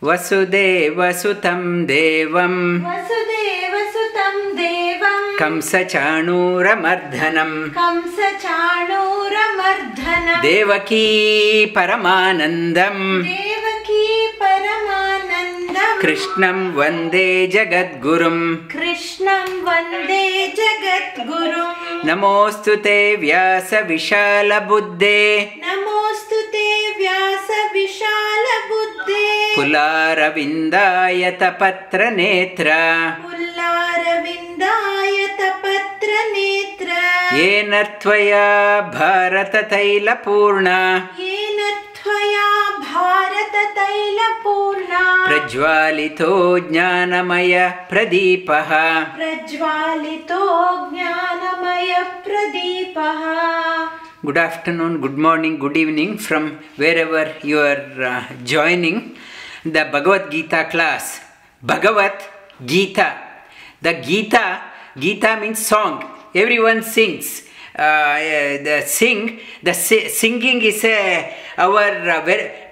वसुदेवसुतं देवं वसुदेवसुतं देवं कंसचाणूरमर्दनं देवकी परमानन्दं कृष्णं वन्दे जगद्गुरुं नमोऽस्तु ते व्यासविशालबुद्धे पुलारविन्दायतपत्रनेत्र येन त्वया भारततैलपूर्णा प्रज्वालितो ज्ञानमय प्रदीपः Good afternoon, good morning, good evening from wherever you are joining the Bhagavad Gita class. Bhagavad Gita. The Gita means song. Everyone sings. Singing is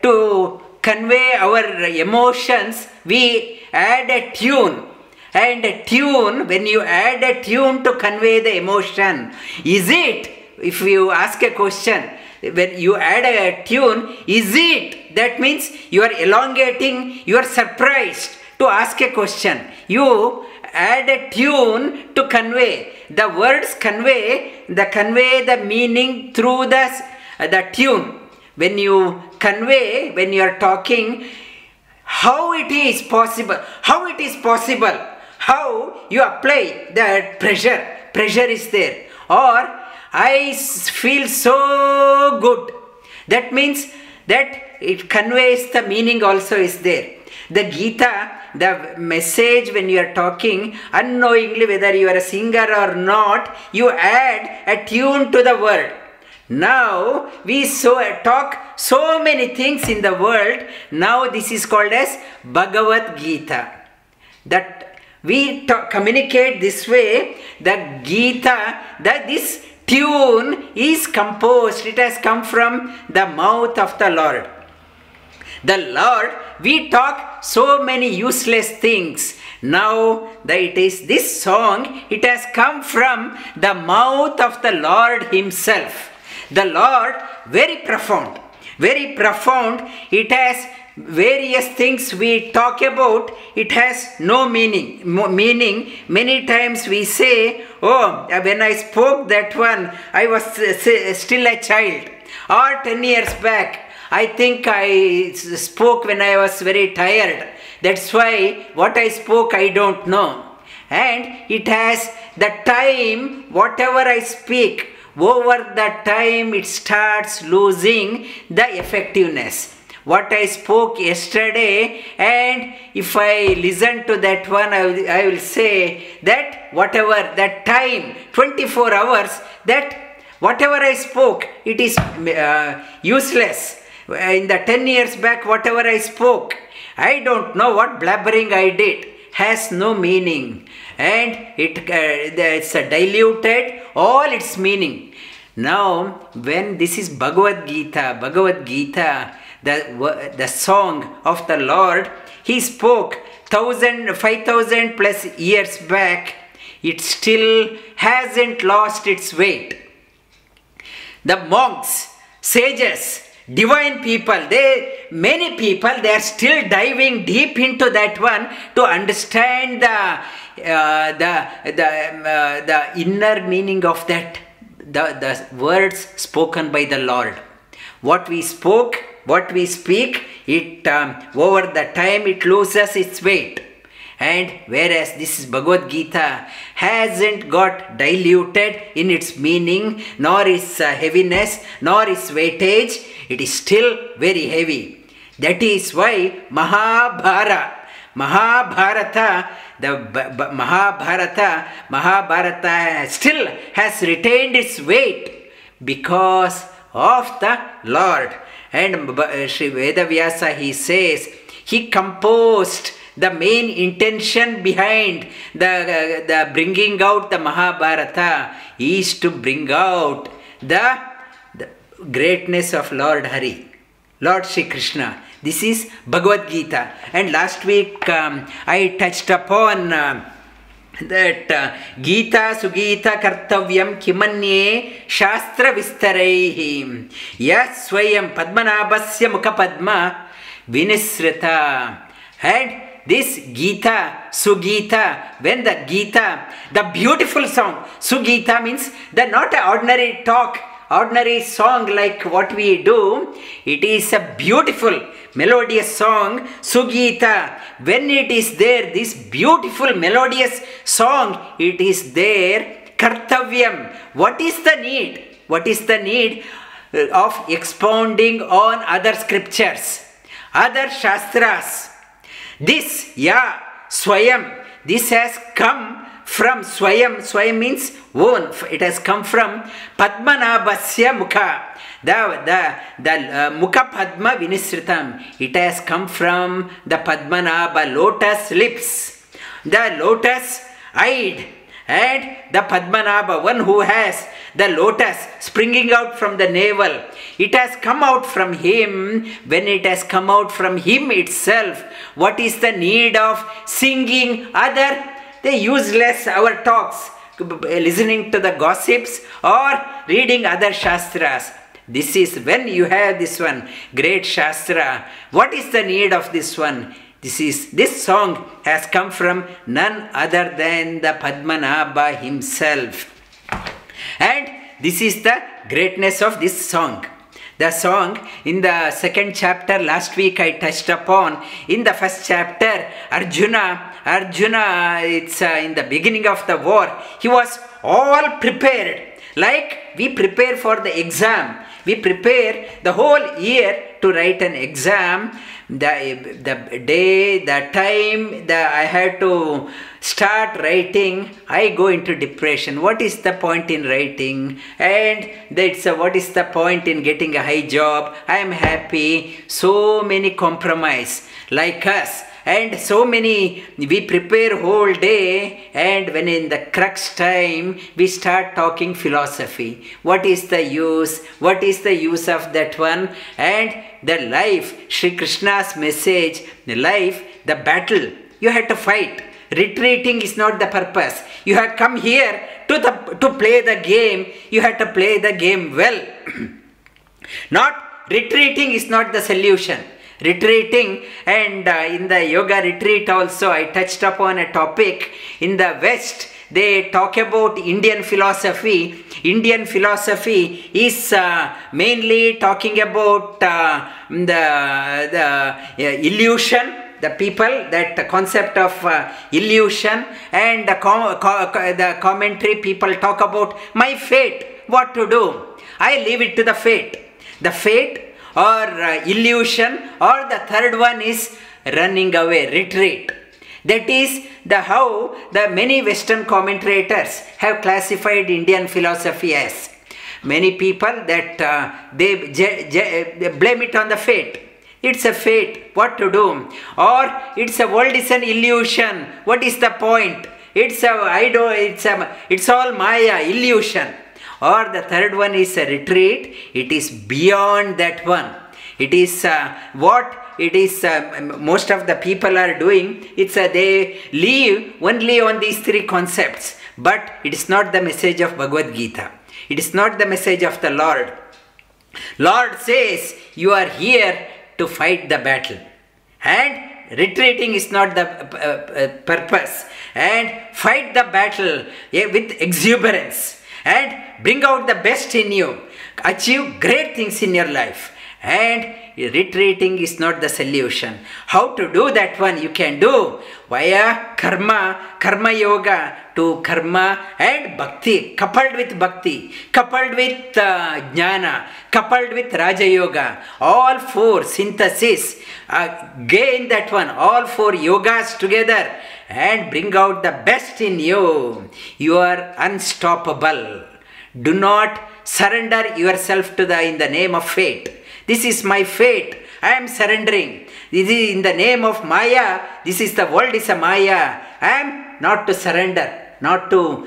to convey our emotions. We add a tune. And a tune, when you add a tune to convey the emotion, is it? If you ask a question, when you add a tune, is it? That means you are elongating, you are surprised to ask a question. You add a tune to convey. The words convey the meaning through the tune. When you convey, when you are talking, how it is possible, how you apply that pressure is there, or I feel so good. That means that it conveys the meaning also is there. The Gita, the message when you are talking, unknowingly whether you are a singer or not, you add a tune to the word. Now we talk so many things in the world. Now this is called as Bhagavad Gita. That we communicate this way. The Gita, that this tune is composed. It has come from the mouth of the Lord. The Lord, we talk so many useless things. Now it is this song, it has come from the mouth of the Lord Himself. The Lord, very profound. It has various things we talk about, it has no meaning. Many times we say, oh, when I spoke that one, I was still a child. Or 10 years back, I think I spoke when I was very tired. That's why what I spoke, I don't know. And it has the time, whatever I speak, over the time it starts losing the effectiveness. What I spoke yesterday, and if I listen to that one, I will say that whatever that time, 24 hours, that whatever I spoke, it is useless. In the 10 years back, whatever I spoke, I don't know what blabbering I did, has no meaning. And it's diluted all its meaning. Now, when this is Bhagavad Gita, the song of the Lord, He spoke 5,000 plus years back, it still hasn't lost its weight. The monks, sages, divine people, many people, they are still diving deep into that one to understand the inner meaning of that, the words spoken by the Lord. What we spoke, what we speak, it over the time it loses its weight. And whereas this is Bhagavad Gita hasn't got diluted in its meaning, nor its heaviness, nor its weightage, it is still very heavy. That is why Mahabharata, still has retained its weight because of the Lord. And Sri Vedavyasa, he says, he composed the main intention behind the bringing out the Mahabharata is to bring out the greatness of Lord Hari, Lord Shri Krishna. This is Bhagavad Gita. And last week I touched upon that Gita Sugita Kartavyam Kimanye Shastra Vistaraihi Yas Swayam Padmanabhasya Mukha Padma Vinisrita. And this Gita, Sugita, when the Gita, the beautiful song, Sugita means the not an ordinary talk, ordinary song like what we do. It is a beautiful melodious song, Sugita. When it is there, this beautiful melodious song, it is there, Kartavyam. What is the need? What is the need of expounding on other scriptures, other Shastras? This, Swayam, this has come from Swayam. Swayam means own. It has come from Padmanabhasya Mukha. The Mukha Padma Vinisritam. It has come from the Padmanabha, lotus lips, the lotus eyed, and the Padmanabha, one who has the lotus springing out from the navel. It has come out from him. When it has come out from him itself, what is the need of singing other, the useless, our talks, listening to the gossips or reading other Shastras? This is when you have this one, great Shastra. What is the need of this one? This song has come from none other than the Padmanabha himself. And this is the greatness of this song. The song in the second chapter, last week I touched upon. In the first chapter, Arjuna, it's in the beginning of the war, he was all prepared. Like we prepare for the exam. We prepare the whole year to write an exam. The day, the time that I had to start writing, I go into depression. What is the point in writing? And what is the point in getting a high job? I am happy. So many compromise like us. And so many, we prepare whole day, and when in the crux time, we start talking philosophy. What is the use? What is the use of that one? And the life, Sri Krishna's message, the life, the battle, you have to fight. Retreating is not the purpose. You have come here to play the game. You have to play the game well. Not retreating is not the solution. Retreating, and in the yoga retreat also I touched upon a topic. In the West, they talk about Indian philosophy. Indian philosophy is mainly talking about the illusion. The people, that concept of illusion, and the commentary people talk about my fate, what to do. I leave it to the fate. The fate or illusion, or the third one is running away, retreat. That is how the many Western commentators have classified Indian philosophy as. Many people that they blame it on the fate. It's a fate, what to do? Or it's a world is an illusion. What is the point? It's all Maya, illusion. Or the third one is a retreat. It is beyond that one. It is most of the people are doing. They live only on these three concepts. But it is not the message of Bhagavad Gita. It is not the message of the Lord. Lord says, you are here to fight the battle. And retreating is not the purpose. And fight the battle with exuberance. And bring out the best in you. Achieve great things in your life. And retreating is not the solution. How to do that one? You can do via karma yoga, to karma and bhakti, coupled with bhakti, coupled with jnana, coupled with Raja Yoga. All four synthesis, gain that one, all four yogas together, and bring out the best in you. You are unstoppable. Do not surrender yourself to in the name of fate. This is my fate. I am surrendering. This is in the name of Maya. This is the world is a Maya. I am not to surrender, not to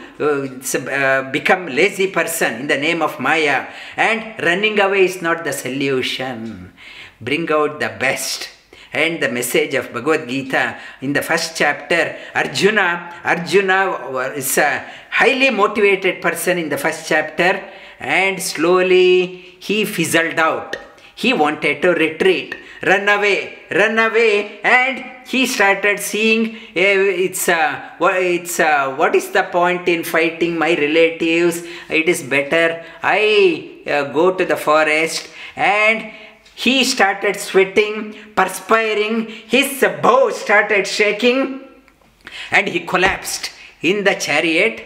become lazy person in the name of Maya. And running away is not the solution. bring out the best. And the message of Bhagavad Gita in the first chapter, Arjuna is a highly motivated person in the first chapter, and slowly he fizzled out. He wanted to retreat, run away, and he started seeing what is the point in fighting my relatives? It is better I go to the forest. And he started sweating, perspiring, his bow started shaking, and he collapsed in the chariot.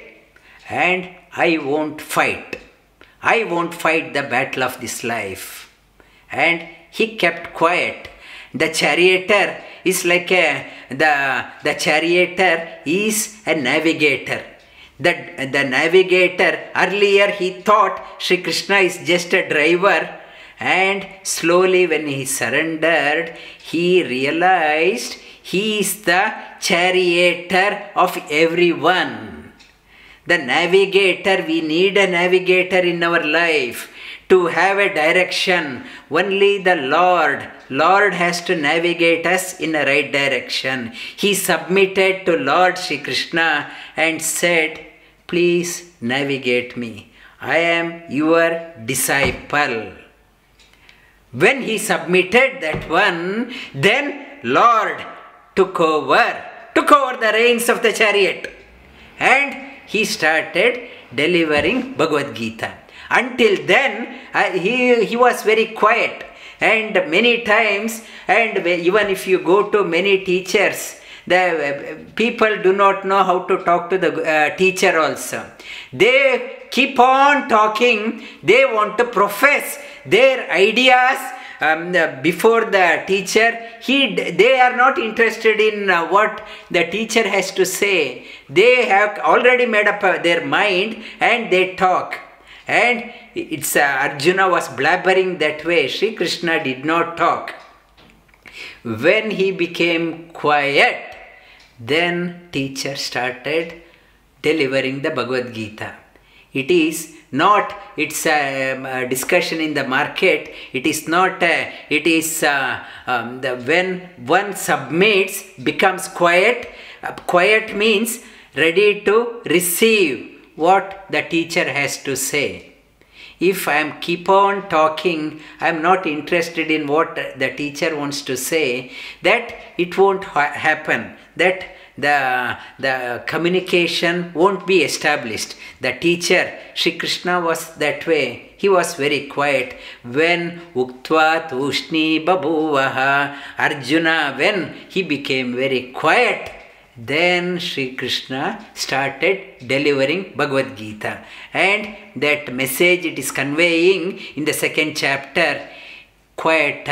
And I won't fight the battle of this life. And he kept quiet. The charioteer is like the charioteer is a navigator. The navigator, earlier he thought Sri Krishna is just a driver. And slowly when he surrendered, he realized he is the charioteer of everyone. The navigator, we need a navigator in our life to have a direction. Only the Lord has to navigate us in the right direction. He submitted to Lord Sri Krishna and said, please navigate me. I am your disciple. When he submitted that one, then Lord took over the reins of the chariot. And he started delivering Bhagavad Gita. Until then, he was very quiet. And many times, and even if you go to many teachers, the people do not know how to talk to the teacher also. They keep on talking. They want to profess their ideas before the teacher. They are not interested in what the teacher has to say. They have already made up their mind and they talk. And it's Arjuna was blabbering that way. Sri Krishna did not talk. When he became quiet, then teacher started delivering the Bhagavad Gita. It is not, it's a discussion in the market. It is not, when one submits, becomes quiet. Quiet means ready to receive what the teacher has to say. If I am keep on talking, I am not interested in what the teacher wants to say, that it won't happen. That the communication won't be established. The teacher, Sri Krishna, was that way. He was very quiet. When Uktva Tushni Babuvaha, Arjuna, when he became very quiet, then Sri Krishna started delivering Bhagavad Gita. And that message it is conveying in the second chapter, quiet,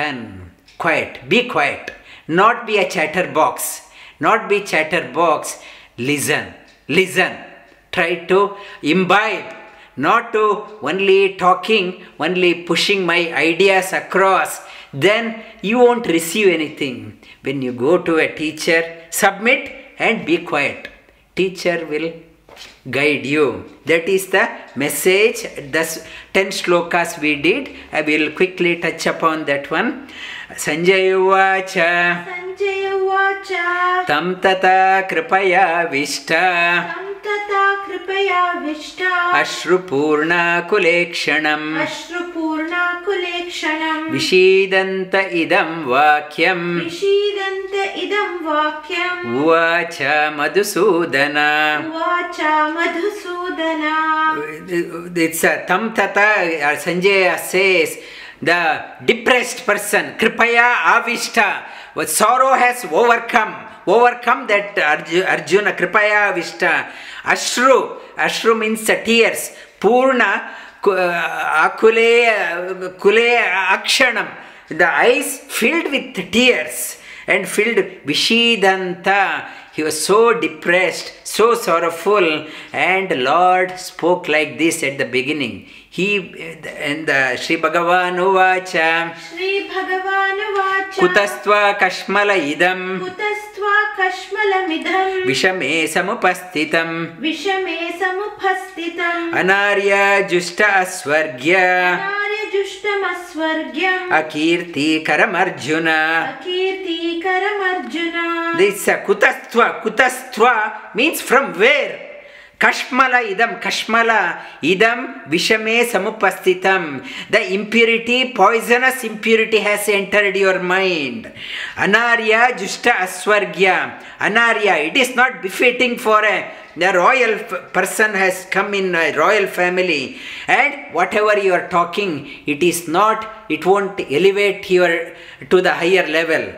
be quiet, not be a chatterbox. Not be chatterbox, listen. Try to imbibe, not to only talking, only pushing my ideas across. Then you won't receive anything. When you go to a teacher, submit and be quiet. Teacher will guide you. That is the message. Thus 10 slokas we did. I will quickly touch upon that one. Sanjaya Uvacha Tam tata kripaya vishta Ashrupurna kulekshanam Vishidanta idam vakyam Uvacha Madhusudana. It's a tam tata. Sanjaya says, the depressed person, kripaya avishta, what sorrow has overcome that Arjuna, kripaya avishta. Ashru means tears. Purna akule akshanam, the eyes filled with tears and filled vishidanta. He was so depressed, so sorrowful, and Lord spoke like this at the beginning. Sri Bhagavan Uvacha Kutastva Kashmala idam Vishame samupastitam Anarya Justa Asvargya जुष्टमस्वर्ग्यम् akirtikaram Arjuna. अकीर्तिकरम् Arjun. This kutastva means from where? Kashmala idam vishame samupastitam. The impurity, poisonous impurity has entered your mind. Anarya jushta aswargya. Anarya, it is not befitting for the royal person has come in a royal family, and whatever you are talking, it won't elevate your to the higher level.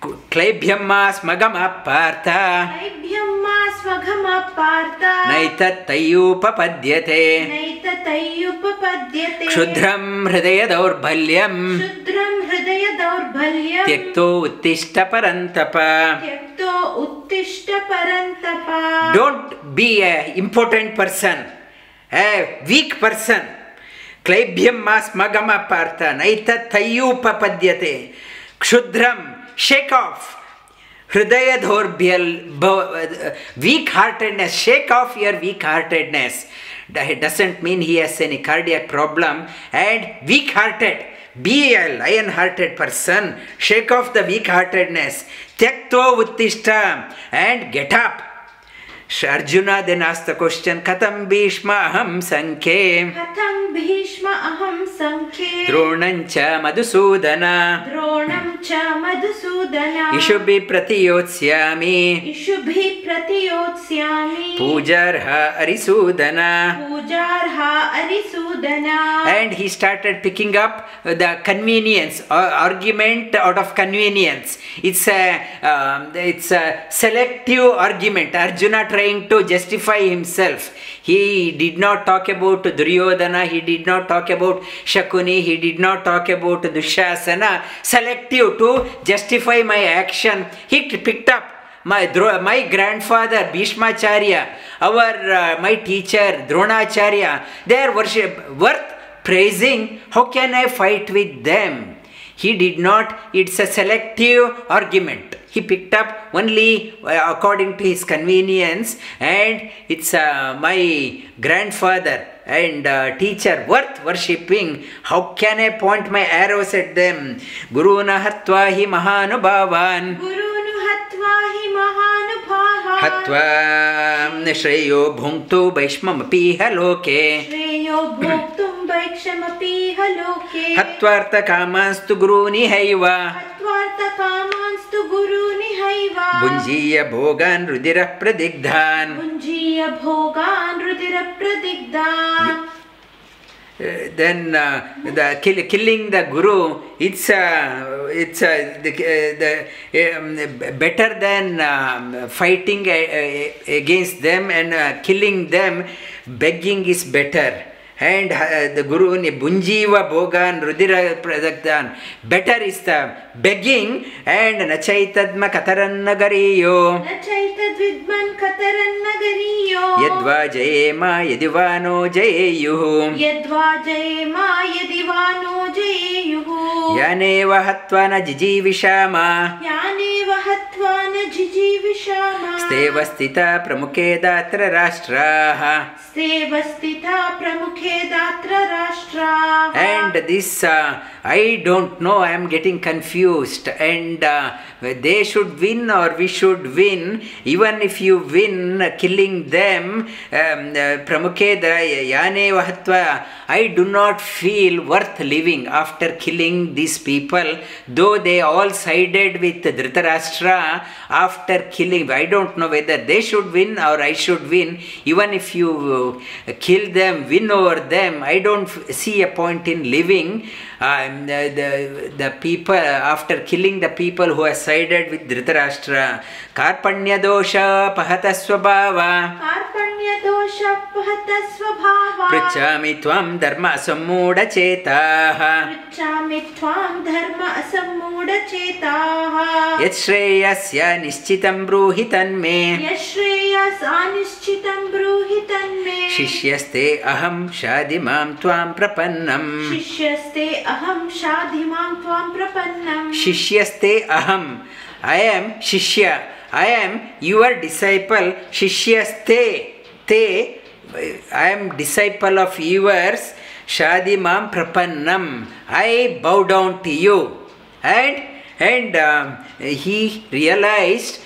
Klebhyamma smagama partha. नैभ्यम्मा स्वघमा पार्ता. नैतत्तैयुपपद्यते. नैतत्तैयुपपद्यते. क्षुद्रं हृदय दौर्बल्यं. क्षुद्रं हृदय दौर्बल्यं. त्यक्तो उत्तिष्ठ परन्तप. त्यक्तो उत्तिष्ठ परन्तप. Don't be a important person, a weak person. Klebhyamma smagama partha. Naitatthayupapadyate. Kshudram, shake off. Hridaya dhorbyal, weak-heartedness, shake off your weak-heartedness. It doesn't mean he has any cardiac problem. And weak-hearted, be a lion-hearted person, shake off the weak-heartedness. Tyakto uttishta, and get up. Arjuna then asked the question, Katam Bhishma aham sankhe. Katam Bhishma aham sankhe. Dronancha madhusudana. Dronamcha madhusudana. Ishubhi pratiyotshyami. Ishubhi pratiyotshyami. Pujarha arisudana. Pujarha arisudana. And he started picking up the convenience, argument out of convenience. It's a selective argument. Arjuna trying to justify himself. He did not talk about Duryodhana, he did not talk about Shakuni, he did not talk about Dushasana. Selective to justify my action. He picked up my grandfather Bhishmacharya, my teacher Dronacharya, their worship worth praising. How can I fight with them? He did not. It's a selective argument. He picked up only according to his convenience, and it's my grandfather and teacher worth worshipping. How can I point my arrows at them? Guruna hatva hi mahanubhavan. Gurunu hatva hi mahanubhavan. Hatva shreyo bhunktu vaishmamapi haloke. Shreyo bhuktum vaishmamapi haloke. Hatvartha kamanstu guruni haiva. Hatvartha kamanstu guruni haiva. Bunjiya bhogan rudira pradigdhan. Bunjiya bhogan rudira pradigdhan. Then the killing the guru, it's better than fighting against them and killing them. Begging is better. And the Guru Bunjiva Bhogan Rudira Pradaktan. Better is the begging. And Nachaitadma Kataran Nagariyo. Nachaitadvidman Kataran Nagariyo. Yadva Jayema Yadivano Jayeyuhu. Yadva Jayema Yadivano Jayeyuhu. Yaneva Hatvana Jijivishama. Yaneva Hatvana Jijivishama. Stevastita Pramuke Datra Rashtraha. Stevastita Pramuke Datra Rashtra. And this, I don't know, I am getting confused. And they should win or we should win. Even if you win, killing them, Pramuke Yane Vahatva, I do not feel worth living after killing these people. Though they all sided with Dhritarashtra after killing. I don't know whether they should win or I should win. Even if you kill them, win over them, I don't see a point in living. The people, after killing the people who are sided with Dhritarashtra. Karpanya dosha pahata swabhava. Karpanya dosha pahata swabhava. Prichami tvam dharma sammuda chetaha. Prichami tvam dharma sammuda chetaha. Yashreyasya nishchitam bruhitan me. Yashreyasya nishchitam bruhitan me. Shishyaste aham shadimam tvam prapannam. Shishyaste aham shadimam tvam prapannam. Shishyaste aham. I am Shishya. I am your disciple. Shishyaste. Te. I am disciple of yours. Shadi mam prapannam. I bow down to you. And he realized,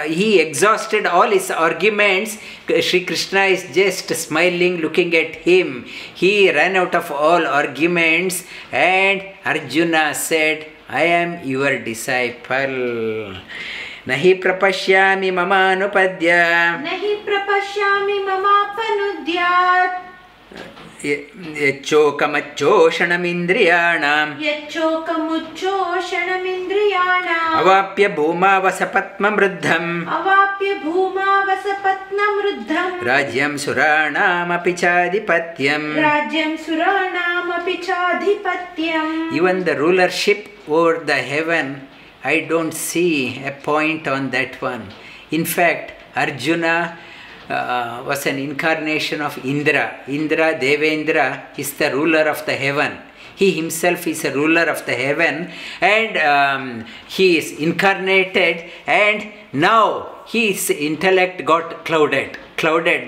he exhausted all his arguments. Sri Krishna is just smiling, looking at him. He ran out of all arguments, and Arjuna said, I am your disciple. Nahi prapashyami mama anupadya. Nahi prapashyami mama panudyat. Yachokamachoshanamindrayanam. Yachokamachoshanamindrayanam. Avapya bhuma vasapatmam ruddham. Avapya bhuma vasapatnam ruddham. Rajyam suranam apichadipatyam. Rajyam suranam apichadipatyam. Even the rulership over the heaven, I don't see a point on that one. In fact, Arjuna was an incarnation of Indra. Indra, Devendra, is the ruler of the heaven. He himself is a ruler of the heaven, and he is incarnated, and now his intellect got clouded.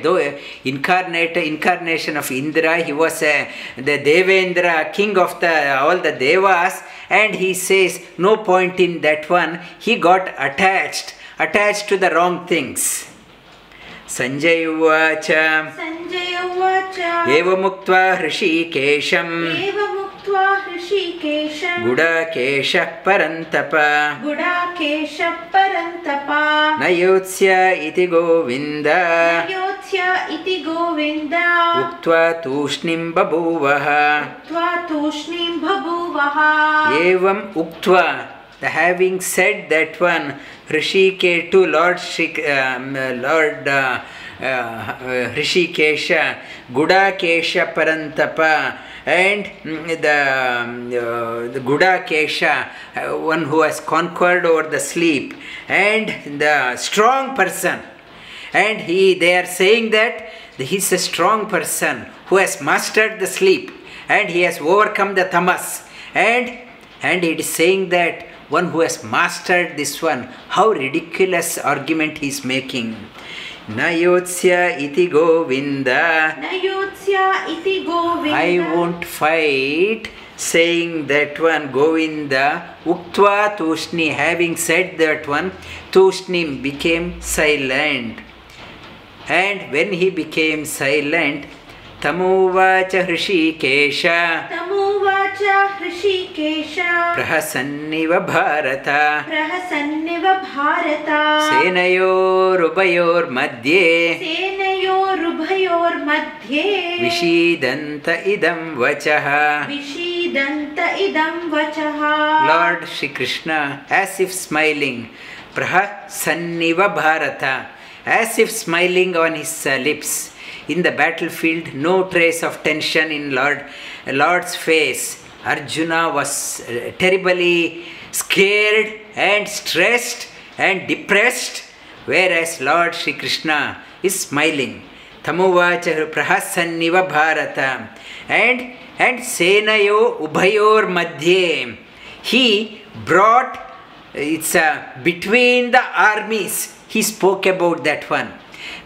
Though incarnation of Indra, he was the Devendra, king of all the Devas, and he says no point in that one. He got attached to the wrong things. Sanjay uvacha. Eva muktva hrishikesham. Gudakesha parantapa. Nayotsya iti govinda. Uktva tushnim babuvaha. Evam uktva. The having said that one, Hrishikesh to Lord Hrishikesha, Gudakesha Parantapa, and the Gudakesha, one who has conquered over the sleep, and the strong person. And they are saying that he is a strong person who has mastered the sleep, and he has overcome the tamas. And it is saying that one who has mastered this one, how ridiculous argument he is making. Nayotsya iti govinda. I won't fight, saying that one, Govinda. Uktva tushni, having said that one, tushnim became silent. And when he became silent, tamuvacha Hrishikesha. Prahasanniva Bharata. Senayor madhye. Vishidanta idam vachaha. Lord Shri Krishna, as if smiling, Prahasanniva Bharata, as if smiling on his lips. In the battlefield, no trace of tension in Lord's face. Arjuna was terribly scared and stressed and depressed, whereas Lord Shri Krishna is smiling. Tamuvacha prahasanniva bharata. And senayo ubhayor madhye. He brought, it's between the armies. He spoke about that one.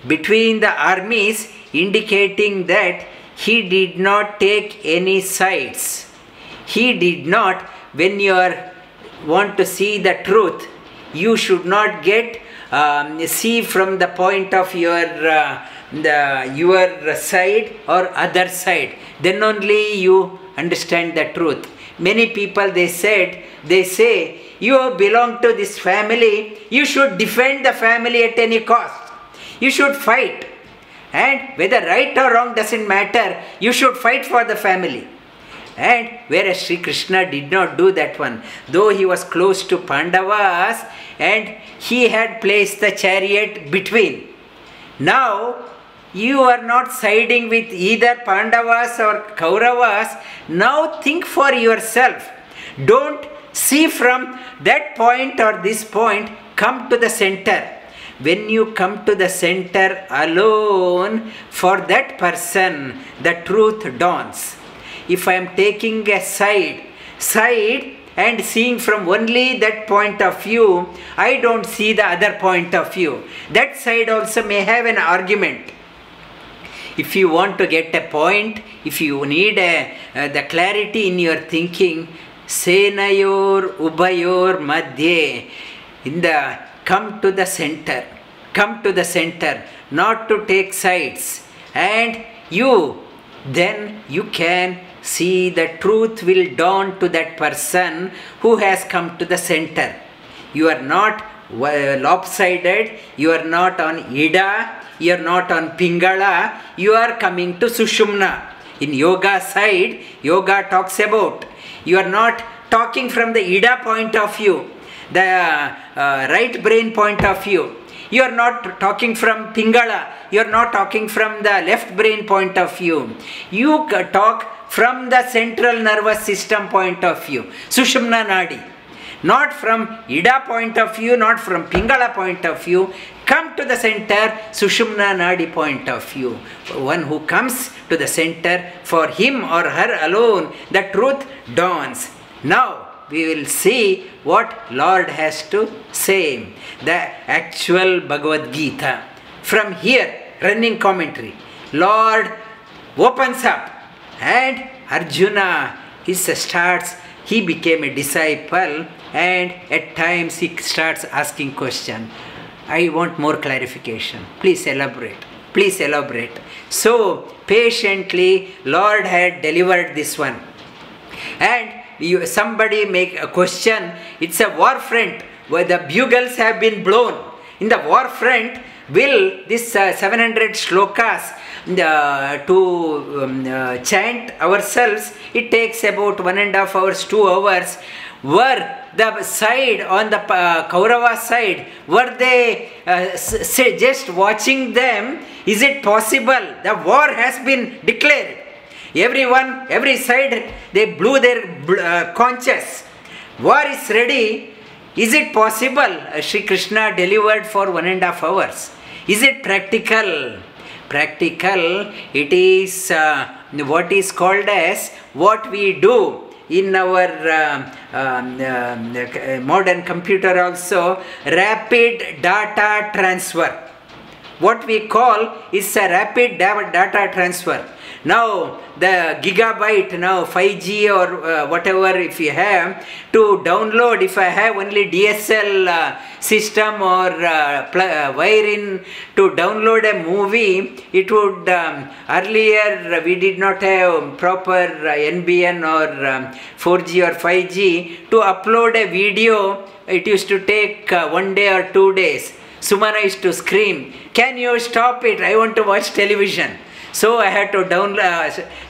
Between the armies, indicating that he did not take any sides. He did not, when you want to see the truth, you should not see from the point of your side or other side. Then only you understand the truth. Many people, they say, you belong to this family, you should defend the family at any cost. You should fight. And whether right or wrong doesn't matter, you should fight for the family. And whereas Sri Krishna did not do that one, though he was close to Pandavas and he had placed the chariot between. Now, you are not siding with either Pandavas or Kauravas. Now think for yourself. Don't see from that point or this point, come to the center. When you come to the center alone, for that person, the truth dawns. If I am taking a side and seeing from only that point of view, I don't see the other point of view. That side also may have an argument. If you want to get a point, if you need the clarity in your thinking, Senayor Ubayor Madhye, come to the center. Come to the center, not to take sides. And then you can see the truth will dawn to that person who has come to the center. You are not lopsided, you are not on Ida, you are not on Pingala, you are coming to Sushumna. In yoga side, yoga talks about, you are not talking from the Ida point of view, the right brain point of view. You are not talking from Pingala, you are not talking from the left brain point of view. You talk from the central nervous system point of view, Sushumna Nadi. Not from Ida point of view, not from Pingala point of view. Come to the center, Sushumna Nadi point of view. One who comes to the center, for him or her alone, the truth dawns. Now we will see what Lord has to say. The actual Bhagavad Gita. From here, running commentary. Lord opens up and Arjuna, he became a disciple, and at times he starts asking question. I want more clarification. Please elaborate. Please elaborate. So patiently Lord had delivered this one. And somebody make a question. It's a war front where the bugles have been blown. In the war front, will this 700 shlokas to chant ourselves, it takes about 1.5 hours, 2 hours. Were the side, on the Kaurava side, were they just watching them? Is it possible? The war has been declared. Everyone, every side, they blew their conches. War is ready. Is it possible? Sri Krishna delivered for 1.5 hours. Is it practical? Practical, it is what is called as what we do in our modern computer also, rapid data transfer. What we call is a rapid data transfer. Now the gigabyte, now 5G or whatever, if you have to download, if I have only DSL system or wire in to download a movie, it would earlier we did not have proper NBN or 4G or 5G. To upload a video, it used to take 1 day or 2 days. Sumana used to scream, "Can you stop it? I want to watch television." So I had to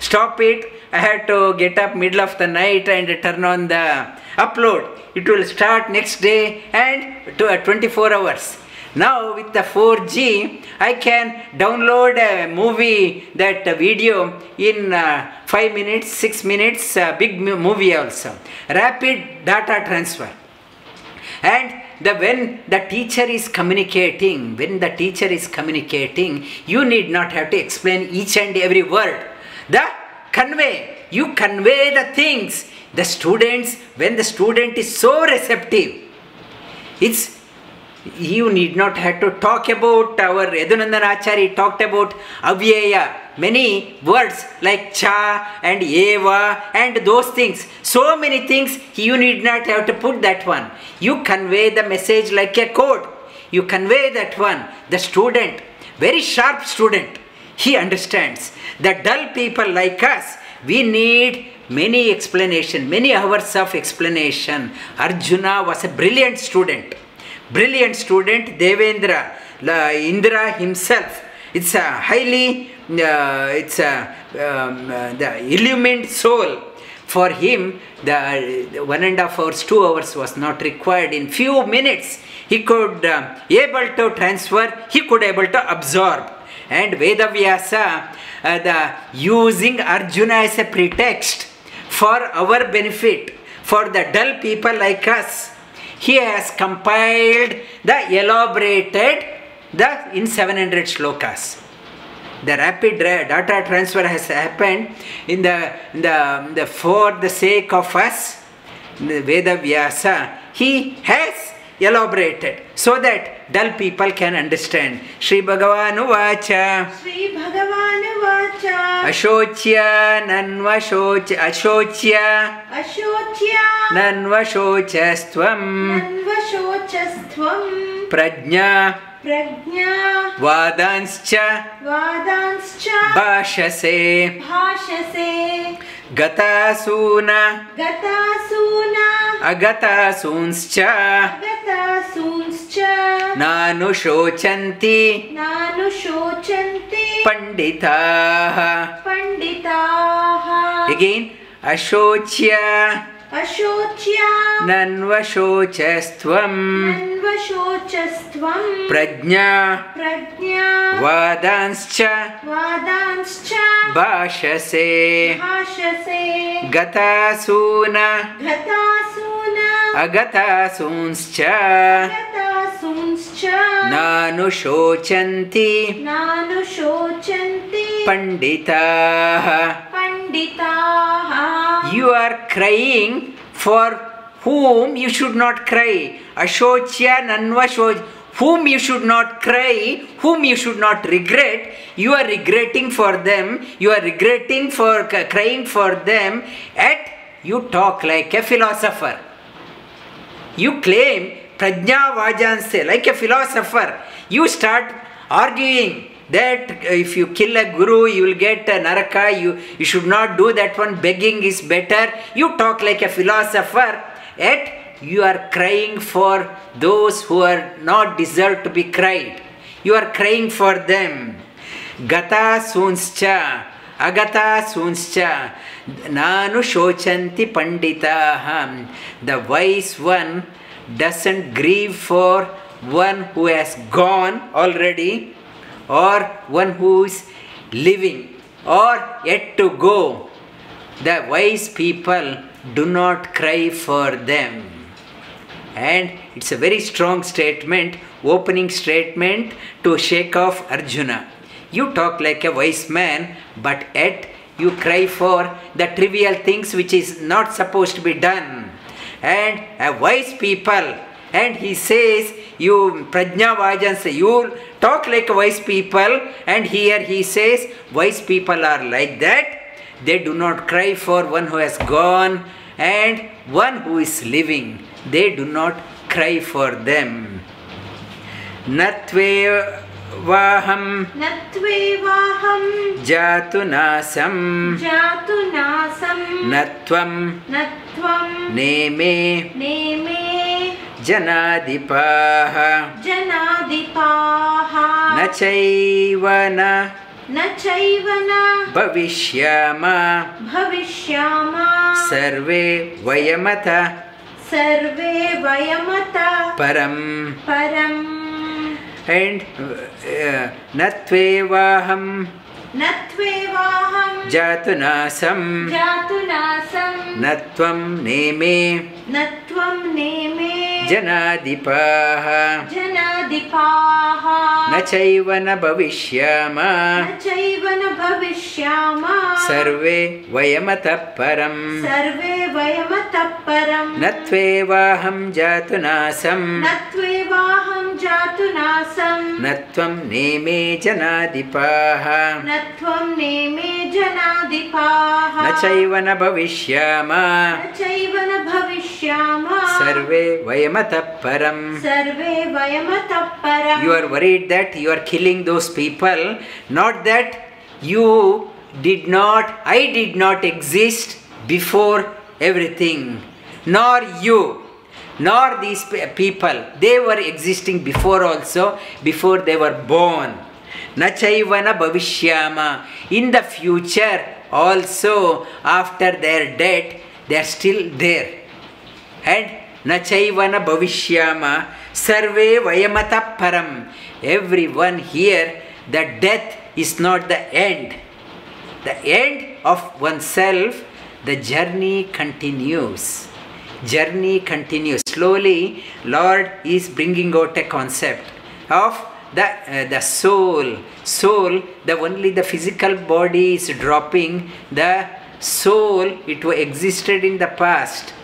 stop it. I had to get up middle of the night and turn on the upload. It will start next day and 24 hours. Now with the 4G, I can download a movie, that video in 5 minutes, 6 minutes, big movie also. Rapid data transfer. And when the teacher is communicating, you need not have to explain each and every word. You convey the things. The students, when the student is so receptive, you need not have to talk about, our Yadunandan Acharya talked about avyaya, many words like cha and eva and those things. So many things, you need not have to put that one. You convey the message like a code. You convey that one. The student, very sharp student, he understands. The dull people like us, we need many explanation, many hours of explanation. Arjuna was a brilliant student. Brilliant student, Devendra, Indra himself. It's a highly, the illumined soul. For him, the 1.5 hours, 2 hours was not required. In few minutes, he could able to transfer, he could able to absorb. And Vedavyasa, using Arjuna as a pretext for our benefit, for the dull people like us, he has compiled the elaborated in 700 shlokas. The rapid data transfer has happened for the sake of us. Vedavyasa, he has elaborated so that dull people can understand. Shri Bhagavanu Vacha. Shri Bhagavanu Vacha. Ashocya nanva shocha. Ashocya Ashocya nanva shochastvam. Nanva shochastvam. Prajna Prajna Vadanscha Vadanscha Bhashase. Bhashase. Gatasuna Gatasuna Agatasunschа Agatasunscha Nanu Shochanti Nanu Shochanti Panditaha. Panditaha. Again, Ashocya Ashocya Nanva Shochastvam. Nanva Shochastvam. Prajna Prajna Vadanscha Vadanscha Bhashase. Bhashase. Gatasuna Gatasuna Agatasunscha Agatasunscha Nanu Shochanti Nanu Shochanti Panditaha. Panditaha. You are crying for whom you should not cry. Ashocya nanva shoch. Whom you should not cry, whom you should not regret. You are regretting for them. You are regretting for crying for them. Yet you talk like a philosopher. You claim prajna vajanse like a philosopher. You start arguing that if you kill a guru, you will get a naraka. You should not do that one. Begging is better. You talk like a philosopher. Yet you are crying for those who are not deserved to be cried. You are crying for them. Gata sunscha, agata sunscha, nanu shochanti panditaham. The wise one doesn't grieve for one who has gone already, or one who is living, or yet to go. The wise people do not cry for them. And it's a very strong statement, opening statement to shake off Arjuna. You talk like a wise man, but yet you cry for the trivial things which is not supposed to be done. And a wise people, and he says, you prajna vajansa, you talk like a wise people, and here he says, wise people are like that. They do not cry for one who has gone and one who is living. They do not cry for them. Natve vaham Natvevaham jatu nasam Jatu Nasam natvam Natvam neme Neme janadipaha Janadipaha nachaivana Nachaivana bhavishyama Bhavishyama sarve vayamata Sarve Vayamata param. Param. And natvevaham Natvevaham jatu nasam Jatu Nasam natvam neme Natvam Neme janadipaha Janadipaha nachaivana bhavishyama Nachaivana Bhavishyama sarve vayamata param. Sarve Vayamata Param. Natvevaham jatu nasam Natvevaham Jatu Nasam natvam neme janadipaha Natvam Neme Janadipaha nachaivana bhavishyama Nachaivana Bhavishyama sarve vayamata param. Sarve Vayamata Param. You are worried that you are killing those people, not that you did not, I did not exist before everything, nor you, nor these people. They were existing before also, before they were born. Nachaivana bhavishyama. In the future also, after their death, they are still there. And nachaivana bhavishyama sarve vayamata param. Everyone here, the death is not the end. The end of oneself, the journey continues. Journey continues. Slowly, Lord is bringing out a concept of the soul. Soul, only the physical body is dropping. The soul, it existed in the past.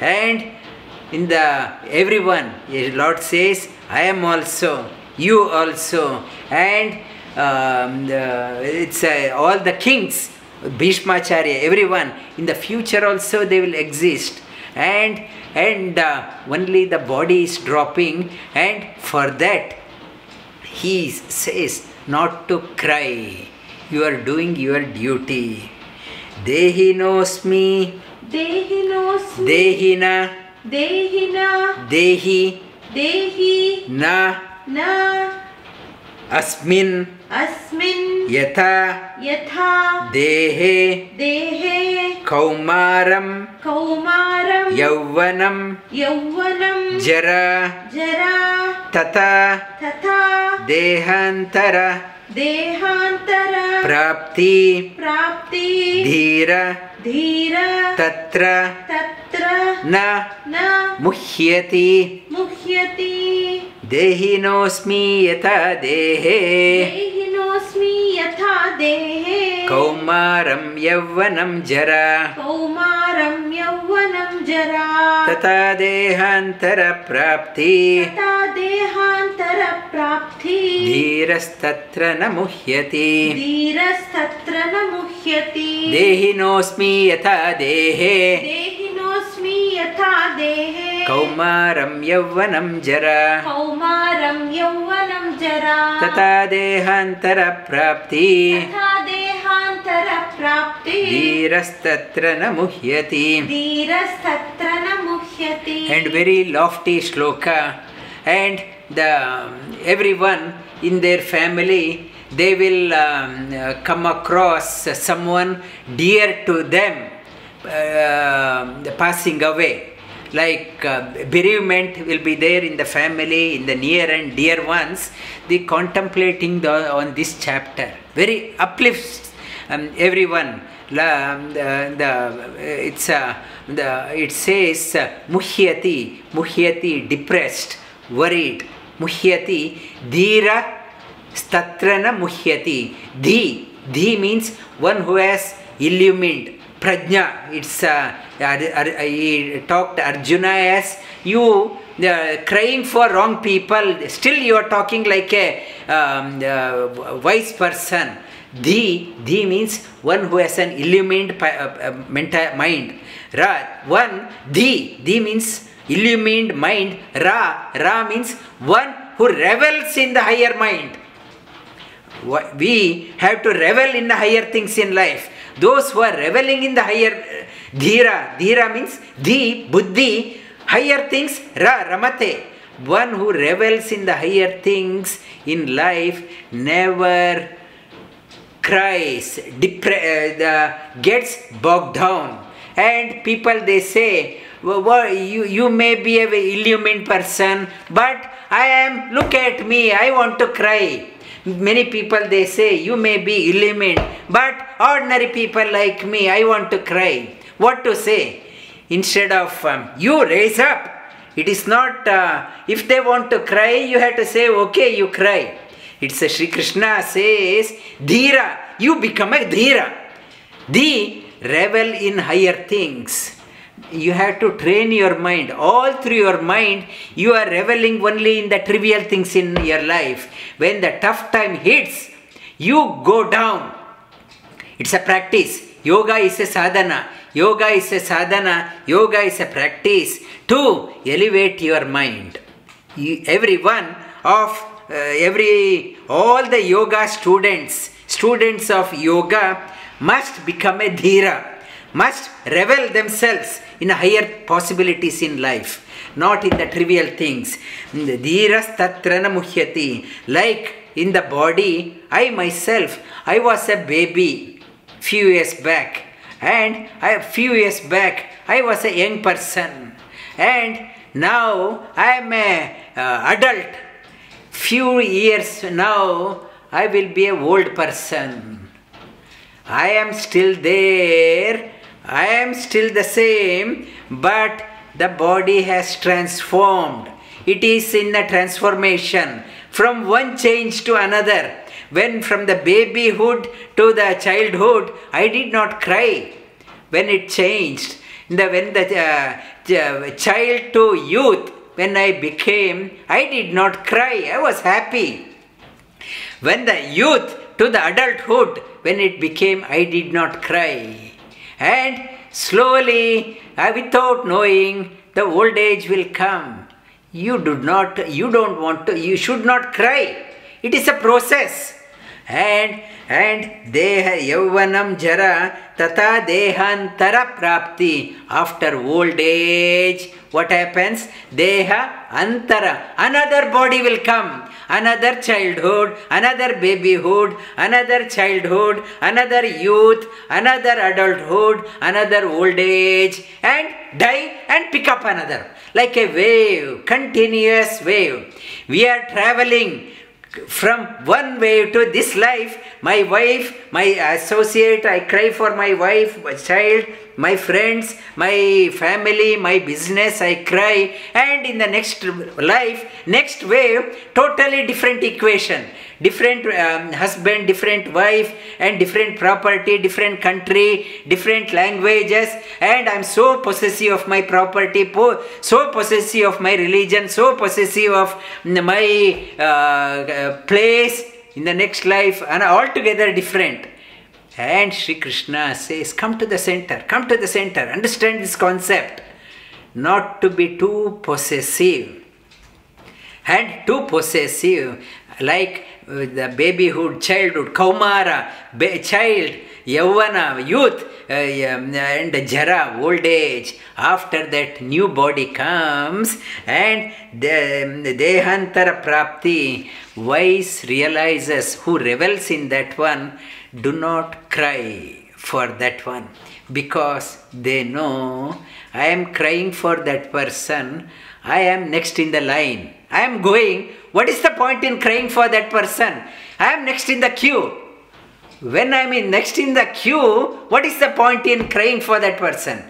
And in the everyone. Lord says, I am also, you also, and it's all the kings, Bhishmacharya, everyone. In the future also they will exist, and only the body is dropping, and for that he says not to cry. You are doing your duty. Dehinosmi, Dehinosmi, Dehina, Dehina, Dehi, Dehi, Na, Na, Asmin, Asmin, Yatha, Yatha, Dehe, Dehe, Kaumaram, Kaumaram, Yauvanam, Yauvanam, Jara, Jara, Tata, Tata, Dehantara, Dehantara, Prapti, Prapti, Dhira, Dhira, Tatra, Tatra, Na, Na, Muhyati. Muhyati, Dehinosmi yatha dehe, Dehinosmi Yatha Dehe, Kaumaram Yauvanam Jara, Kaumaram Yauvanam Jara, Tata Dehantara Prapti, Tata Dehantara Prapti, Dhirastatra na Muhyati. Dhirastatra na Muhyati, Dehinosmi yatha dehe, Dehinosmi Yatha Dehe, Kaumaram Yauvanam Jara, Kaumaram Yauvanam Jara, Tata Dehantara Prapti, Tata Dehantara Prapti, Dhirastatra na Muhyati. Dhirastatra na Muhyati. And very lofty shloka, and everyone in their family, they will come across someone dear to them passing away. Like bereavement will be there in the family, in the near and dear ones. They contemplating on this chapter very uplifts everyone. It says muhyati, depressed, worried. Muhyati, dhira statrana muhyati. Dhi means one who has illumined. Prajna, it's he talked Arjuna as you crying for wrong people, still you are talking like a wise person. Dhi means one who has an illumined mind. Dhi means illumined mind. Ra means one who revels in the higher mind. We have to revel in the higher things in life. Those who are reveling in the higher dhira means buddhi, higher things, ramate. One who revels in the higher things in life never cries, gets bogged down. And people, they say, you may be an illumined person, but look at me, I want to cry. Many people, they say, you may be illumined, but ordinary people like me, I want to cry. What to say? Instead of you raise up. It is not, if they want to cry, you have to say, okay, you cry. It's Sri Krishna says, dhira, you become a dhira. Revel in higher things. You have to train your mind. All through your mind, you are reveling only in the trivial things in your life. When the tough time hits, you go down. It's a practice. Yoga is a sadhana. Yoga is a sadhana. Yoga is a practice to elevate your mind. All the yoga students of yoga must become a dhira, must revel themselves in higher possibilities in life, not in the trivial things. Dhiras tatrana muhyati. Like in the body, I myself, I was a baby few years back, and I was a young person, and now I am an adult. Few years now, I will be an old person. I am still there, I am still the same, but the body has transformed. It is in a transformation from one change to another. When from the babyhood to the childhood, I did not cry when it changed. When the child to youth, when I became, I did not cry, I was happy. When the youth to the adulthood, when it became, I did not cry. And slowly, without knowing, the old age will come. You should not cry. It is a process. And deha yauvanam jara tata dehantara prapti. After old age, what happens? Deha antara. Another body will come. Another childhood, another babyhood, another childhood, another youth, another adulthood, another old age, and die and pick up another. Like a wave, continuous wave. We are traveling from one wave to this life. My wife, my associate, I cry for my wife, my child, my friends, my family, my business, I cry. And in the next life, next wave, totally different equation. Different husband, different wife, and different property, different country, different languages. And I'm so possessive of my property, so possessive of my religion, so possessive of my place in the next life, and altogether different. And Sri Krishna says, come to the center, understand this concept. Not to be too possessive. And too possessive, like the babyhood, childhood, kaumara, child, yauvana, youth, and jara, old age. After that, new body comes, and the dehantara prapti. Wise realizes, who revels in that one, do not cry for that one, because they know, I am crying for that person, I am next in the line. I am going, what is the point in crying for that person? I am next in the queue. When I am next in the queue, what is the point in crying for that person?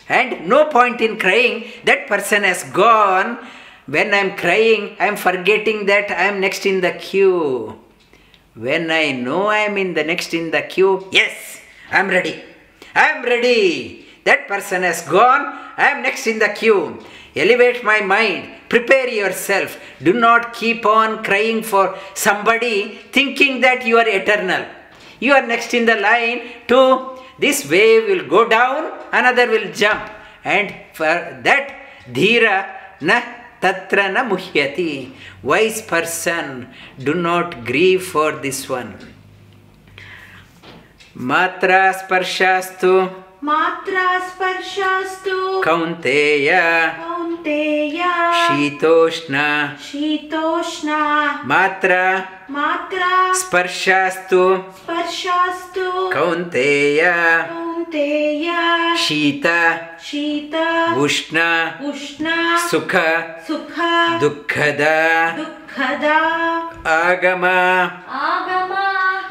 And no point in crying, that person has gone. When I am crying, I am forgetting that I am next in the queue. When I know I am next in the queue, yes, I am ready. I am ready. That person has gone, I am next in the queue. Elevate my mind. Prepare yourself. Do not keep on crying for somebody thinking that you are eternal. You are next in the line to this wave will go down, another will jump. And for that, dhira na tatra na muhyati. Wise person, do not grieve for this one. Matra sparshastu. Matra sparshastu. Kaunteya. Shitoshna. Matra. Sparshastu. Kaunteya. Shita. Ushna. Sukha. Dukkhada. Agama.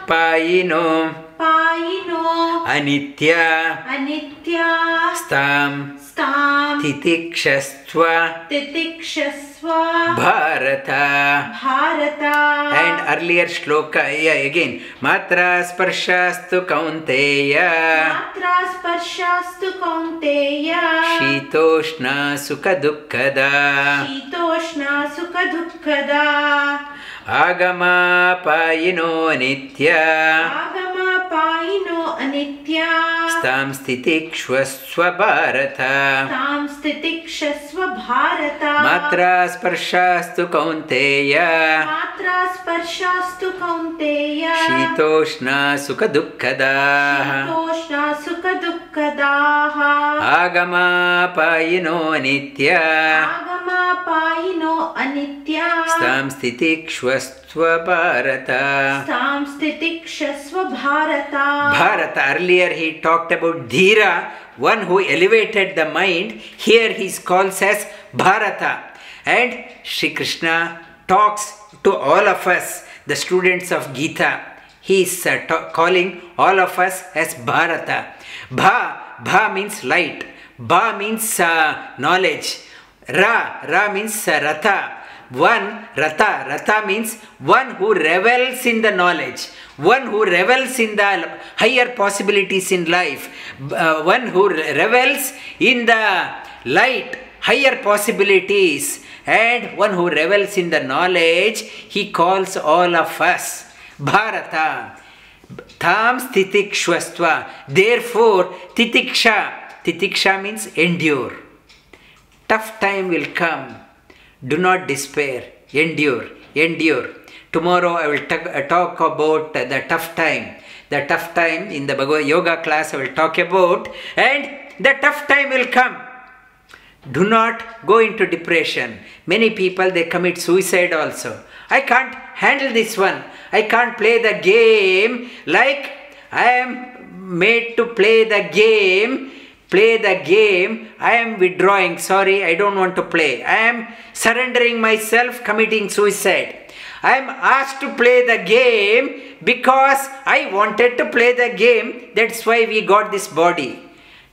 Payino. Anitya. Stam. Titikshasva. Bharata. And earlier shloka, again. Matra sparshastu kaunteya. Shitoshna sukha dukkada. Agama payino nitya. Stam stitikshvasva bharata. Matra sparshastu kaunteya. Shitoshna sukha dukkada. Agama payino nitya. Stam stitikshvasva bharata. Bharata. Earlier he talked about dhira, one who elevated the mind. Here he is called as Bharata. And Sri Krishna talks to all of us, the students of Gita. He is calling all of us as Bharata. Bha means light. Ba means knowledge. Ra means Ratha. Ratha means one who revels in the knowledge, one who revels in the higher possibilities in life, one who revels in the light, higher possibilities, and one who revels in the knowledge, he calls all of us Bharata. Tham titikshvastva. Therefore, titiksha means endure. Tough time will come. Do not despair. Endure. Tomorrow I will talk about the tough time. The tough time in the Bhagavad Yoga class I will talk about, and the tough time will come. Do not go into depression. Many people, they commit suicide also. I can't handle this one. I can't play the game like I am made to play the game. I am withdrawing. Sorry, I don't want to play. I am surrendering myself, committing suicide. I am asked to play the game because I wanted to play the game. That's why we got this body.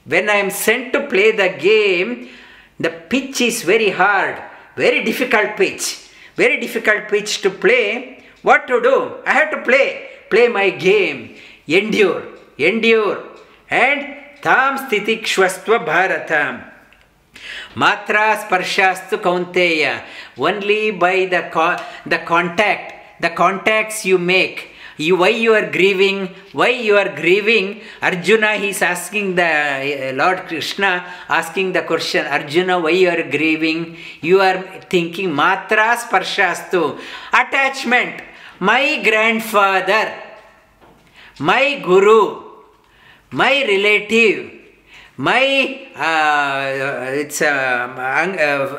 When I am sent to play the game, the pitch is very hard, very difficult pitch to play. What to do? I have to play my game. Endure. And tam stitikshvastva bharata. Matra sparshastu kaunteya. Only by the contacts you make. Why you are grieving? Arjuna, he is asking the Lord Krishna, asking the question, Arjuna, why you are grieving? You are thinking, matra sparshastu. Attachment. My grandfather, my guru, my relative, my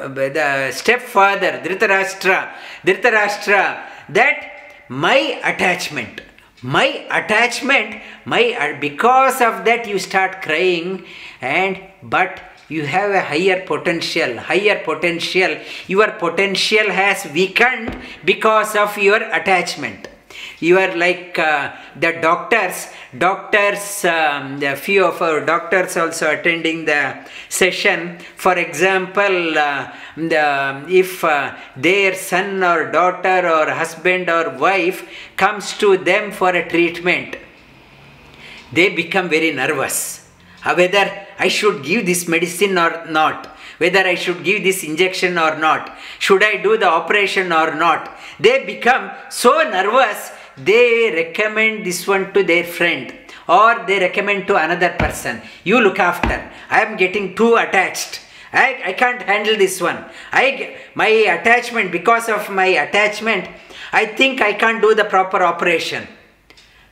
the stepfather, Dhritarashtra, that my attachment, because of that you start crying, but you have a higher potential. Your potential has weakened because of your attachment. You are like the doctors, a few of our doctors also attending the session. For example, if their son or daughter or husband or wife comes to them for a treatment, they become very nervous. Whether I should give this medicine or not, whether I should give this injection or not, should I do the operation or not. They become so nervous, they recommend this one to their friend or they recommend to another person. You look after. I am getting too attached. I can't handle this one. My attachment, because of my attachment, I think I can't do the proper operation.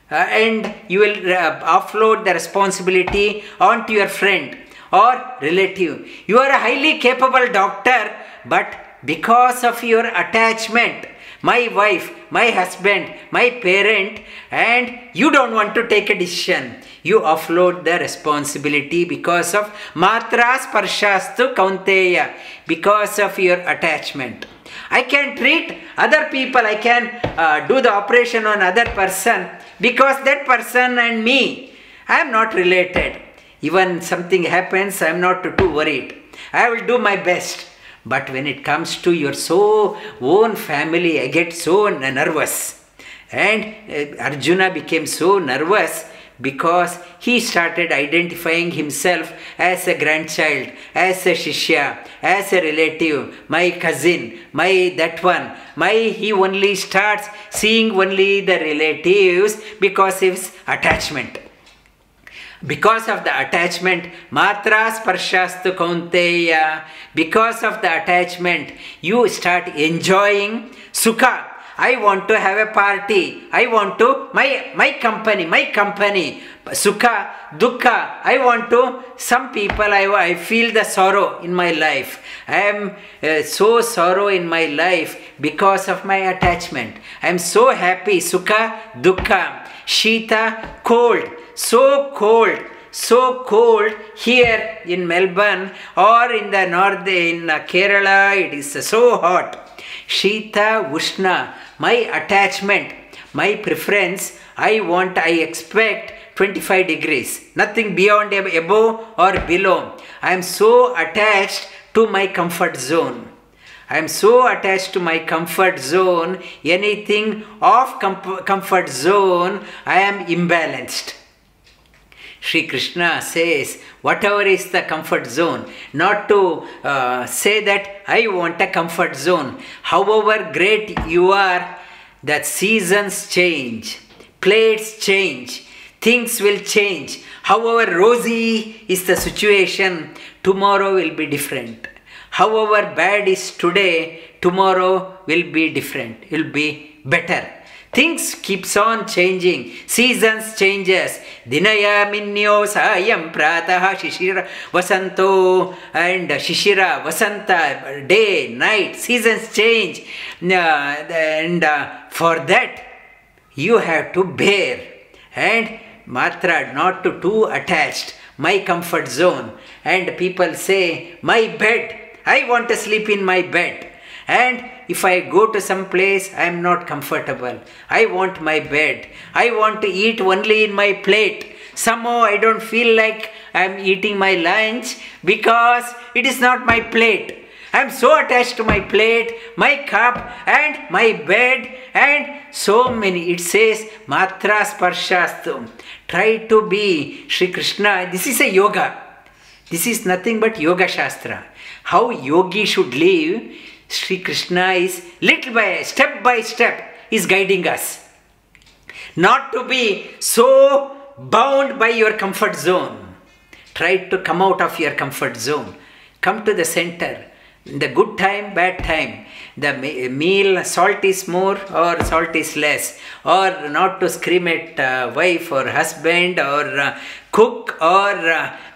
And you will offload the responsibility onto your friend or relative. You are a highly capable doctor, but because of your attachment, my wife, my husband, my parent, and you don't want to take a decision, you offload the responsibility because of matra sparshastu kaunteya, because of your attachment. I can treat other people, I can do the operation on other person, because that person and me, I am not related. Even something happens, I am not too worried. I will do my best. But when it comes to your own family, I get so nervous. And Arjuna became so nervous because he started identifying himself as a grandchild, as a shishya, as a relative, my cousin, my that one. He only starts seeing only the relatives because of his attachment. Because of the attachment, matra sparshastu kaunteya, because of the attachment, you start enjoying sukha. I want to have a party. I want to, my company. Sukha, dukkha. I want to, some people, I feel the sorrow in my life. I am so sorrow in my life because of my attachment. I am so happy, sukha, dukkha. Shita, cold. So cold here in Melbourne or in the north, in Kerala, it is so hot. Shita, Ushna, my attachment, my preference, I expect 25 degrees, nothing beyond, above or below. I am so attached to my comfort zone. I am so attached to my comfort zone, anything off comfort zone, I am imbalanced. Sri Krishna says, whatever is the comfort zone, not to say that I want a comfort zone. However great you are, the seasons change, plates change, things will change. However rosy is the situation, tomorrow will be different. However bad is today, tomorrow will be different, will be better. Things keeps on changing, seasons changes. Dinaya minyo sayam prataha shishira vasanto, and shishira vasanta, day, night, seasons change. And for that you have to bear. And matra, not to too attached, my comfort zone. And people say, my bed, I want to sleep in my bed. And if I go to some place, I am not comfortable. I want my bed. I want to eat only in my plate. Somehow I don't feel like I am eating my lunch because it is not my plate. I am so attached to my plate, my cup and my bed and so many. It says, Matra Sparshastum. Try to be Sri Krishna. This is a yoga. This is nothing but Yoga Shastra. How yogi should live, Sri Krishna is little by step is guiding us. Not to be so bound by your comfort zone. Try to come out of your comfort zone. Come to the center. The good time, bad time. The meal, salt is more or salt is less. Or not to scream at wife or husband or cook or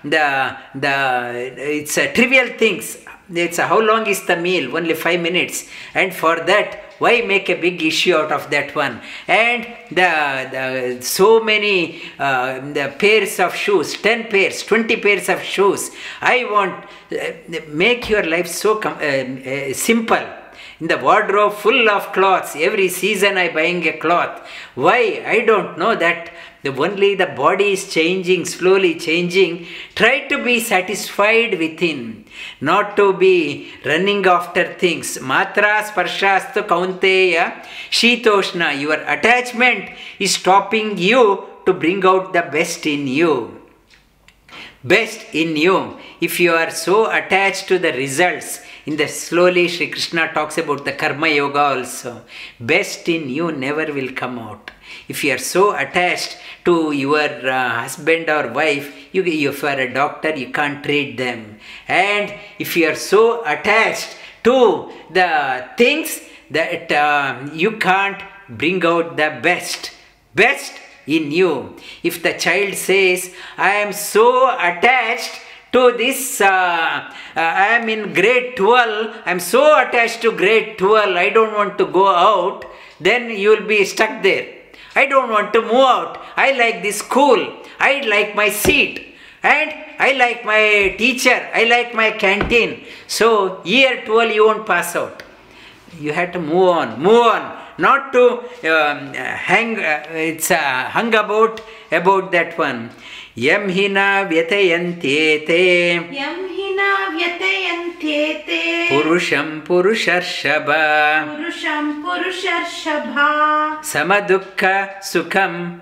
it's trivial things. It's how long is the meal? Only 5 minutes. And for that, why make a big issue out of that one? And the so many the pairs of shoes, 10 pairs, 20 pairs of shoes. I want make your life so simple. In the wardrobe full of clothes, every season I buying a cloth. Why? I don't know that. Only the body is changing, slowly changing. Try to be satisfied within, not to be running after things. Matra sparshasthu kaunteya shitoshna. Your attachment is stopping you to bring out the best in you. Best in you. If you are so attached to the results, in the slowly Sri Krishna talks about the karma yoga also. Best in you never will come out. If you are so attached to your husband or wife, if you are a doctor, you can't treat them. And if you are so attached to the things that you can't bring out the best in you. If the child says, I am so attached to this, I am in grade 12, I am so attached to grade 12, I don't want to go out, then you will be stuck there. I don't want to move out. I like this school. I like my seat. And I like my teacher. I like my canteen. So, year 12 you won't pass out. You have to move on. Move on. Not to hang about that one. Yam hina vyatayantyete. Yam hina vyatayantyete. Purusham purusharshaba. Purusham purusharshaba. Samadukha sukham.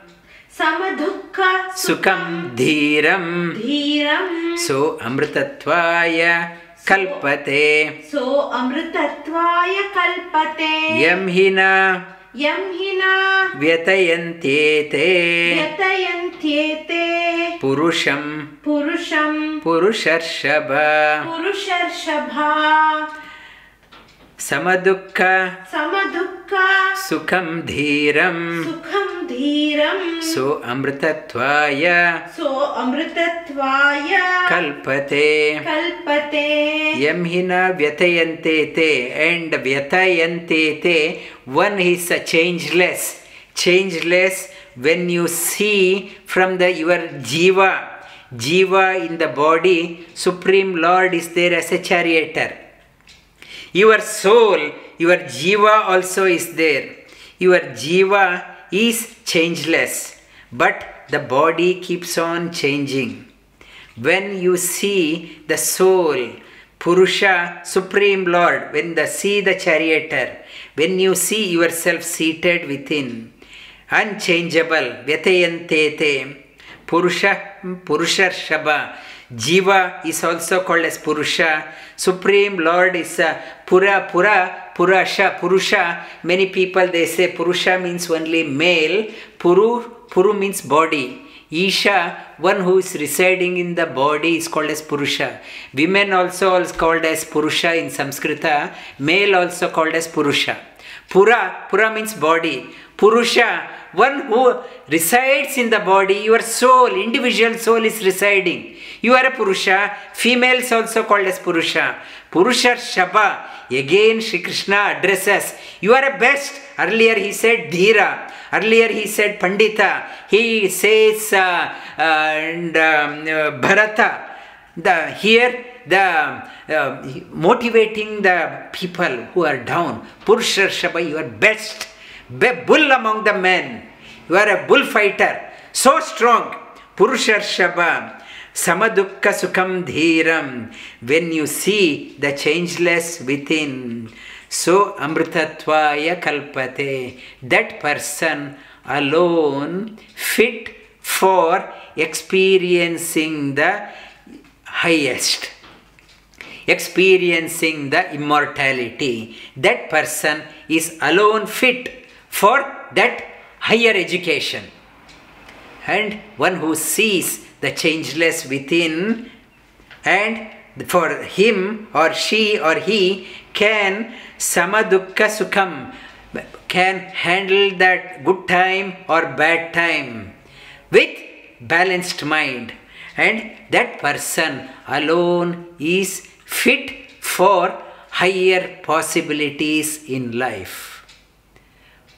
Samadukha Sukham dhiram. Dhiram. So amritatvaya kalpate. So amritatvaya kalpate. Yam hina vyatayantyete. Vyatayantyete. Purusham Purusharshaba. Samadukha Sukham dhiram. So amritatvaya kalpate. Yam hina vyatayantete. And vyatayantete, one is a changeless. When you see from your jiva in the body, Supreme Lord is there as a charioteer. Your soul, your jiva also is there. Your jiva is changeless, but the body keeps on changing. When you see the soul, Purusha, Supreme Lord, when you see the charioteer, when you see yourself seated within, unchangeable, vyatayantete, Purusharshaba. Jiva is also called as Purusha. Supreme Lord is Purusha. Many people they say Purusha means only male. Puru means body. Isha, one who is residing in the body, is called as Purusha. Women also is called as Purusha in Sanskrita. Male also called as Purusha. Pura means body. Purusha, one who resides in the body. Your soul, individual soul is residing. You are a Purusha. Female is also called as Purusha. Purusharshaba. Again Shri Krishna addresses. You are a best. Earlier he said Dhira. Earlier he said Pandita. He says Bharata. Motivating the people who are down. Purusharshaba, you are best. Bull among the men. You are a bullfighter. So strong. Purusharshaba. Samadukka Sukham Dhiram. When you see the changeless within. So Amritatvaya Kalpate. That person alone fit for experiencing the highest. Experiencing the immortality. That person is alone fit for that higher education. And one who sees the changeless within, and for him or she or he can samadukka sukham, can handle that good time or bad time with balanced mind. And that person alone is fit for higher possibilities in life.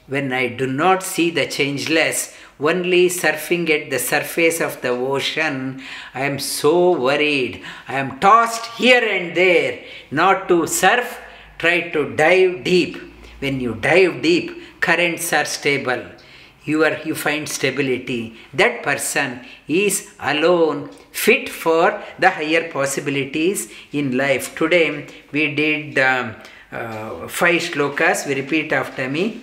When I do not see the changeless, only surfing at the surface of the ocean, I am so worried. I am tossed here and there. Not to surf, try to dive deep. When you dive deep, currents are stable. You find stability. That person is alone fit for the higher possibilities in life. Today we did 5 shlokas. We repeat after me.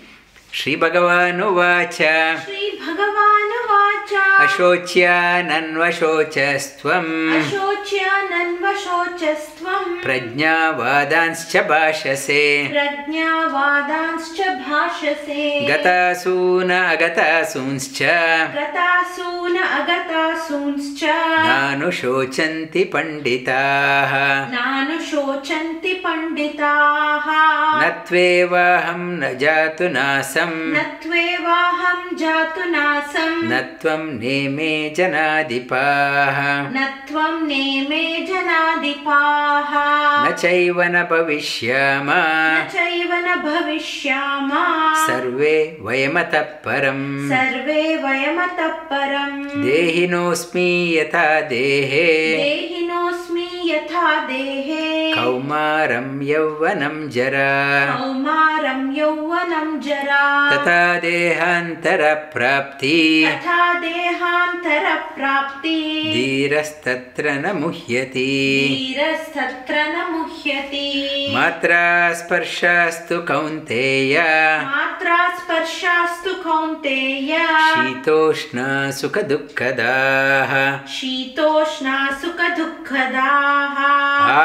Shri Bhagavanu Vacha. Shri Bhagavanu Vacha. Ashocyananvashocastvam. Ashocyananvashocastvam. Prajnavadanscha bhashase. Prajnavadanscha bhashase. Gatasuna agatasunscha. Gatasuna agatasunscha. Nanushocanti panditaha. Nanushocanti panditaha. Natvevaham najatu nasam. Natvevaham jatu nasam. Natvam neme janadipaha. Natvam neme janadipaha. Nachaivana bhavishyama. Nachaivana bhavishyama. Sarve vayamata param. Sarve vayamata param. Dehinosmi yatha dehe. Dehinosmi yatha dehe. Kaumaram yavvanam jara. Kaumaram yauvanam jara. Tata dehantara prapti. Tata dehantara prapti. Dhirastatra na muhyati. Dhirastatra na muhyati. Matra sparshastu kaunteya. Matra sparshastu kaunteya. Shitoshna sukha dukkadaha. Shitoshna sukha dukkadaha.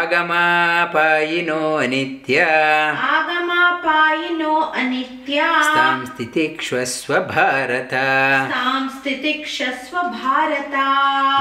Agama payino anitya. Agama payino anitya. Stam stitikshvasva bharata. Stam stitikshvasva bharata.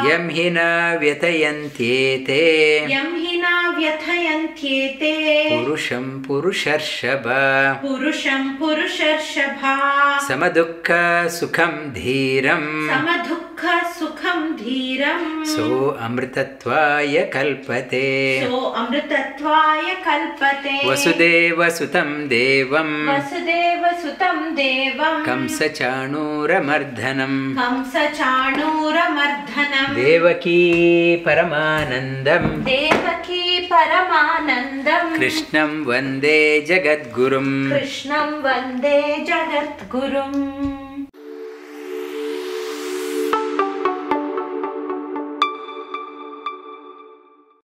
Yam hina vyatayantyete. Yam hina vyathayantyete. Purusham purusharshaba. Purusham purusharshaba. Samadukka sukham dhiram. Samadukha sukham dhiram. So amritatvaya kalpate. So amritatvaya kalpate. Vasudeva sutam devam. Vasudeva sutam devam. Kamsa chanura mardhanam. Kamsa chanura mardhanam. Devaki paramanandam. Devaki paramanandam. Krishnam vande jagadgurum. Krishnam vande jagatgurum.